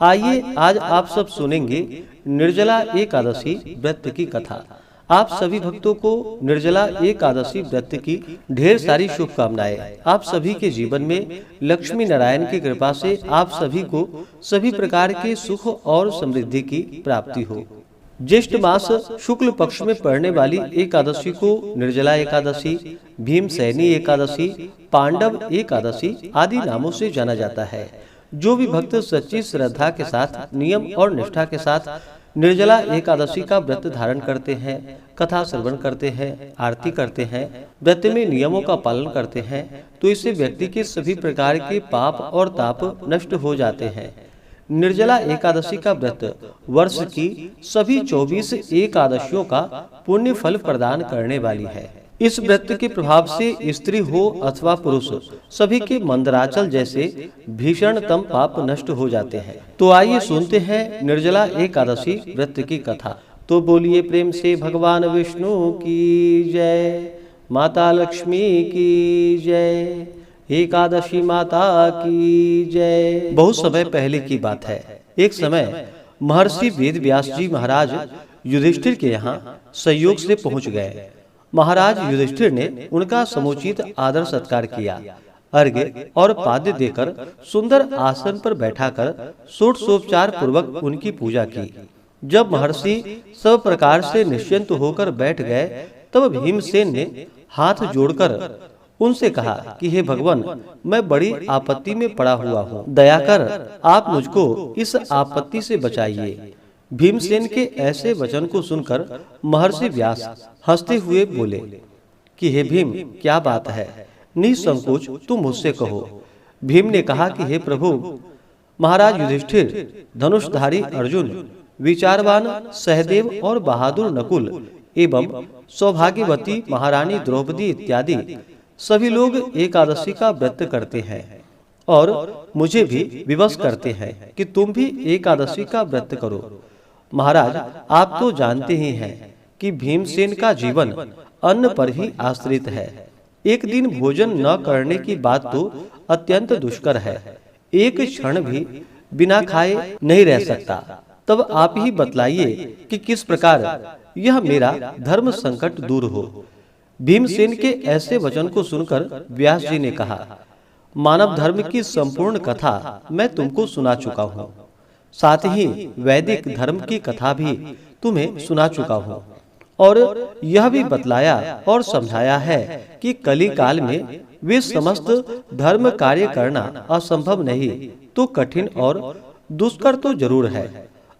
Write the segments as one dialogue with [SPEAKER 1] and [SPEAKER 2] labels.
[SPEAKER 1] आइए आज आप सब सुनेंगे निर्जला एकादशी व्रत की कथा। आप सभी भक्तों को निर्जला एकादशी व्रत की ढेर सारी शुभकामनाएं। आप सभी के जीवन में लक्ष्मी नारायण की कृपा से आप सभी को सभी प्रकार के सुख और समृद्धि की प्राप्ति हो। ज्येष्ठ मास शुक्ल पक्ष में पड़ने वाली एकादशी को निर्जला एकादशी, भीमसेनी एकादशी, पांडव एकादशी आदि नामों से जाना जाता है। जो भी भक्त सच्ची श्रद्धा के साथ, नियम और निष्ठा के साथ निर्जला एकादशी का व्रत धारण करते हैं, कथा श्रवण करते हैं, आरती करते हैं, व्रत में नियमों का पालन करते हैं, तो इससे व्यक्ति के सभी प्रकार के पाप और ताप नष्ट हो जाते हैं। निर्जला एकादशी का व्रत वर्ष की सभी 24 एकादशियों का पुण्य फल प्रदान करने वाली है। इस व्रत के प्रभाव से स्त्री हो अथवा पुरुष सभी के मंदराचल जैसे भीषणतम पाप नष्ट हो जाते हैं। तो आइए सुनते हैं निर्जला एकादशी व्रत की कथा। तो बोलिए प्रेम से भगवान विष्णु की जय, माता लक्ष्मी की जय, एकादशी माता की जय। बहुत समय पहले की बात है। एक समय महर्षि वेद व्यास जी महाराज युधिष्ठिर के यहाँ संयोग से पहुँच गए। महाराज युधिष्ठिर ने उनका समुचित आदर सत्कार किया, अर्घ्य और पाद्य देकर सुंदर आसन पर बैठाकर षोडशोपचार पूर्वक उनकी पूजा की। जब महर्षि सब प्रकार से निश्चिंत होकर बैठ गए, तब भीमसेन ने हाथ जोड़कर उनसे कहा कि हे भगवान, मैं बड़ी आपत्ति में पड़ा हुआ हूँ, दया कर आप मुझको इस आपत्ति से बचाइए। भीमसेन के ऐसे वचन को सुनकर महर्षि व्यास हंसते हुए बोले कि हे भीम, क्या बात है, निसंकोच तुम मुझसे कहो। भीम ने कहा कि हे प्रभु, महाराज युधिष्ठिर, धनुषधारी अर्जुन, विचारवान सहदेव और बहादुर नकुल एवं सौभाग्यवती महारानी द्रौपदी इत्यादि सभी लोग एकादशी का व्रत करते हैं और मुझे भी विवश करते हैं कि तुम भी एकादशी का व्रत करो। महाराज, आप तो जानते ही हैं कि भीमसेन का जीवन अन्न पर ही आश्रित है। एक दिन भोजन न करने की बात तो अत्यंत दुष्कर है। एक क्षण भी बिना खाए नहीं रह सकता। तब आप ही बतलाइए कि किस प्रकार यह मेरा धर्म संकट दूर हो। भीमसेन के ऐसे वचन को सुनकर व्यास जी ने कहा, मानव धर्म की संपूर्ण कथा मैं तुमको सुना चुका हूँ, साथ ही वैदिक धर्म की कथा भी तुम्हें सुना चुका हूँ, और यह भी बतलाया और समझाया है कि कली काल में वे समस्त धर्म कार्य करना असंभव नहीं तो कठिन और दुष्कर तो जरूर है।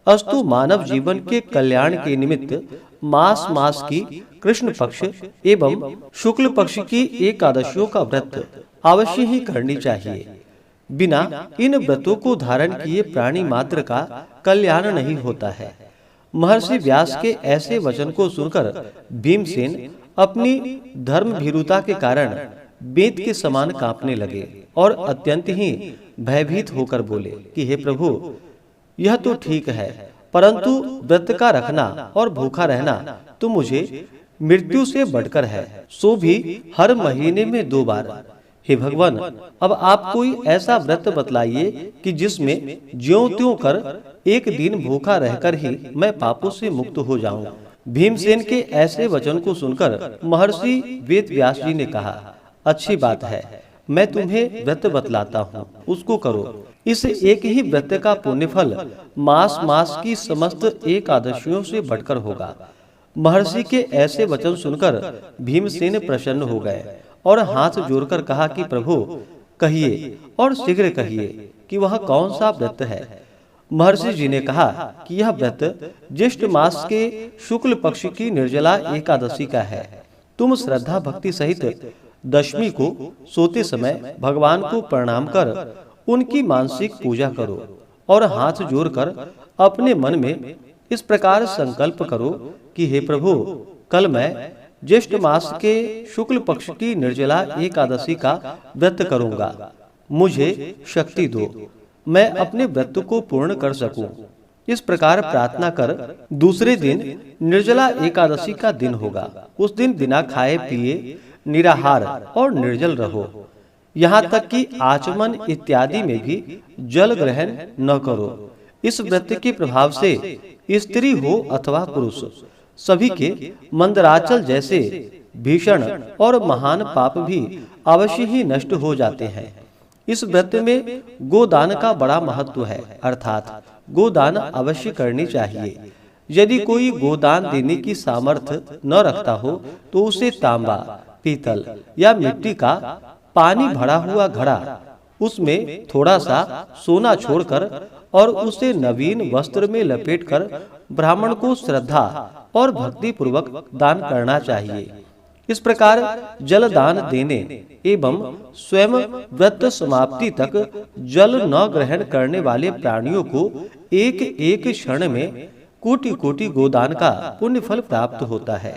[SPEAKER 1] अस्तु मानव जीवन के कल्याण के निमित्त मास मास की कृष्ण पक्ष एवं शुक्ल पक्ष की एकादशियों का व्रत अवश्य ही करनी चाहिए। बिना इन व्रतों को धारण किए प्राणी मात्र का कल्याण नहीं होता है। महर्षि व्यास के ऐसे वचन को सुनकर भीमसेन अपनी धर्म भीरुता के कारण बेत के समान कांपने लगे और अत्यंत ही भयभीत होकर बोले कि हे प्रभु, यह तो ठीक है, परंतु व्रत का रखना और भूखा रहना तो मुझे मृत्यु से बढ़कर है, सो भी हर महीने में 2 बार। हे भगवान, अब आप कोई ऐसा व्रत बतलाइए कि जिसमें ज्यों त्यों कर एक दिन भूखा रहकर ही मैं पापों से मुक्त हो जाऊं। भीमसेन के ऐसे वचन को सुनकर महर्षि वेद व्यास जी ने कहा, अच्छी बात है, मैं तुम्हें व्रत बतलाता हूँ, उसको करो। इस एक ही व्रत का पुण्यफल मास मास की समस्त एकादशियों से बढ़कर होगा। महर्षि के ऐसे वचन सुनकर भीमसेन प्रसन्न हो गए और हाथ जोड़कर कहा कि प्रभु, कहिए और शीघ्र कहिए कि वह कौन सा व्रत है। महर्षि जी ने कहा कि यह व्रत ज्येष्ठ मास के शुक्ल पक्ष की निर्जला एकादशी का है। तुम श्रद्धा भक्ति सहित दशमी को सोते समय भगवान को प्रणाम कर उनकी मानसिक पूजा करो और हाथ जोड़कर अपने मन में इस प्रकार संकल्प करो कि हे प्रभु, कल मैं ज्येष्ठ मास के शुक्ल पक्ष की निर्जला एकादशी का व्रत करूंगा। मुझे शक्ति दो, मैं अपने व्रत को पूर्ण कर सकूं। इस प्रकार प्रार्थना कर दूसरे दिन निर्जला एकादशी का दिन होगा। उस दिन बिना खाए पिए निराहार और निर्जल रहो। यहाँ तक कि आचमन इत्यादि में भी जल ग्रहण न करो। इस व्रत के प्रभाव से स्त्री हो अथवा पुरुष सभी के मंदराचल जैसे भीषण और महान पाप भी अवश्य ही नष्ट हो जाते हैं। इस व्रत में गोदान का बड़ा महत्व है, अर्थात गोदान अवश्य करनी चाहिए। यदि कोई गोदान देने की सामर्थ्य न रखता हो तो उसे तांबा, पीतल या मिट्टी का पानी भरा हुआ घड़ा, उसमें थोड़ा सा सोना छोड़कर और उसे नवीन वस्त्र में लपेटकर ब्राह्मण को श्रद्धा और भक्ति पूर्वक दान करना चाहिए। इस प्रकार जल दान देने एवं स्वयं व्रत समाप्ति तक जल न ग्रहण करने वाले प्राणियों को एक एक क्षण में कोटि कोटि गोदान का पुण्य फल प्राप्त होता है।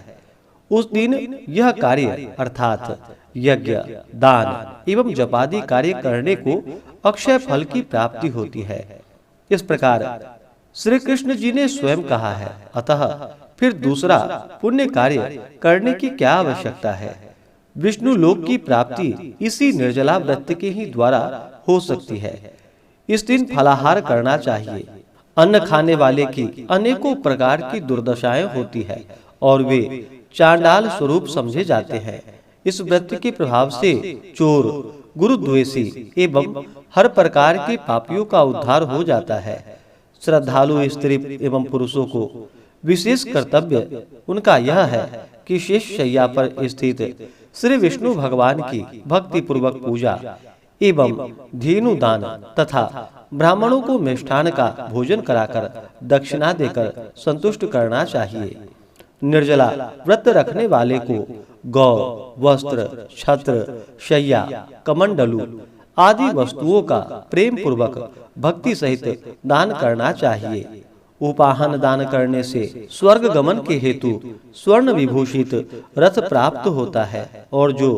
[SPEAKER 1] उस दिन यह कार्य अर्थात यज्ञ, दान एवं जपादि कार्य करने को अक्षय फल की प्राप्ति होती है। इस प्रकार श्री कृष्ण जी ने स्वयं कहा है, अतः फिर दूसरा पुण्य कार्य करने की क्या आवश्यकता है। विष्णु लोक की प्राप्ति इसी निर्जला व्रत के ही द्वारा हो सकती है। इस दिन फलाहार करना चाहिए। अन्न खाने वाले की अनेकों प्रकार की दुर्दशाएं होती है और वे चांडाल स्वरूप समझे जाते हैं। इस व्रत के प्रभाव से चोर, गुरुद्वेषी एवं हर प्रकार के पापियों का उद्धार हो जाता है। श्रद्धालु स्त्री एवं पुरुषों को विशेष कर्तव्य उनका यह है कि शेष शैया पर स्थित श्री विष्णु भगवान की भक्ति पूर्वक पूजा एवं धेनु दान तथा ब्राह्मणों को मिष्ठान का भोजन कराकर दक्षिणा देकर संतुष्ट करना चाहिए। निर्जला व्रत रखने वाले को गौ, वस्त्र, छत्र, शैया, कमंडलू आदि वस्तुओं का प्रेम पूर्वक भक्ति सहित दान करना चाहिए। उपाहन दान करने से स्वर्ग गमन के हेतु स्वर्ण विभूषित रथ प्राप्त होता है और जो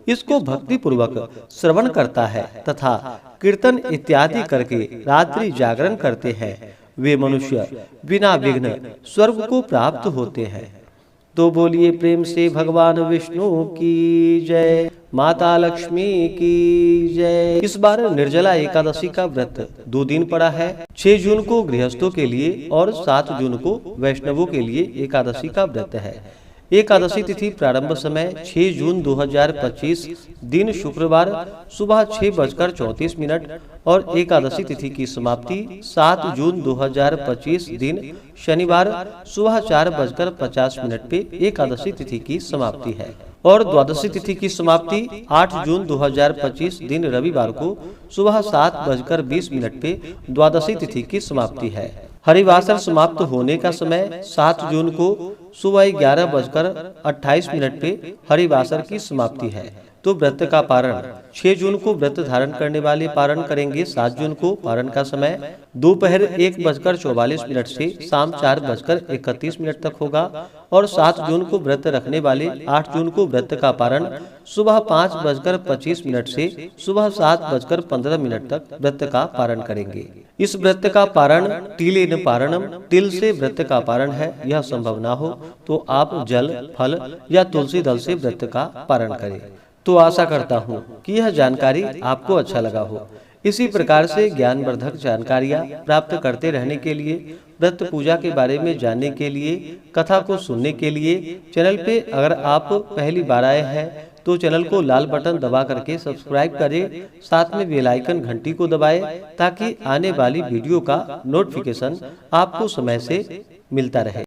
[SPEAKER 1] इसको भक्ति पूर्वक श्रवण करता है तथा कीर्तन इत्यादि करके रात्रि जागरण करते हैं, वे मनुष्य बिना विघ्न स्वर्ग को प्राप्त होते हैं। तो बोलिए प्रेम से भगवान विष्णु की जय, माता लक्ष्मी की जय। इस बार निर्जला एकादशी का व्रत 2 दिन पड़ा है। 6 जून को गृहस्थों के लिए और 7 जून को वैष्णवों के लिए एकादशी का व्रत है। एकादशी तिथि प्रारंभ समय 6 जून 2025 दिन शुक्रवार सुबह 6:34 और एकादशी तिथि की समाप्ति 7 जून 2025 दिन शनिवार सुबह 4:50 पे एकादशी तिथि की समाप्ति है और द्वादशी तिथि की समाप्ति 8 जून 2025 दिन रविवार को सुबह 7:20 पे द्वादशी तिथि की समाप्ति है। हरिवासर समाप्त होने का समय 7 जून को सुबह 11:28 पे हरिवासर की समाप्ति है। तो व्रत का पारण 6 जून को व्रत धारण करने वाले पारण करेंगे। 7 जून को पारण का समय दोपहर 1:44 से शाम 4:31 तक होगा और 7 जून को व्रत रखने वाले 8 जून को व्रत का पारण सुबह 5:25 से सुबह 7:15 तक व्रत का पारण करेंगे। इस व्रत का पारण तिलेन पारणम, तिल से व्रत का पारण है। यह संभव ना हो तो आप जल, फल या तुलसी दल से व्रत का पारण करें। तो आशा करता हूँ कि यह जानकारी आपको अच्छा लगा हो। इसी प्रकार से ज्ञानवर्धक जानकारियाँ प्राप्त करते रहने के लिए, व्रत पूजा के बारे में जानने के लिए, कथा को सुनने के लिए चैनल पे अगर आप पहली बार आए हैं तो चैनल को लाल बटन दबा करके सब्सक्राइब करें, साथ में बेल आइकन घंटी को दबाएं ताकि आने वाली वीडियो का नोटिफिकेशन आपको समय से मिलता रहे।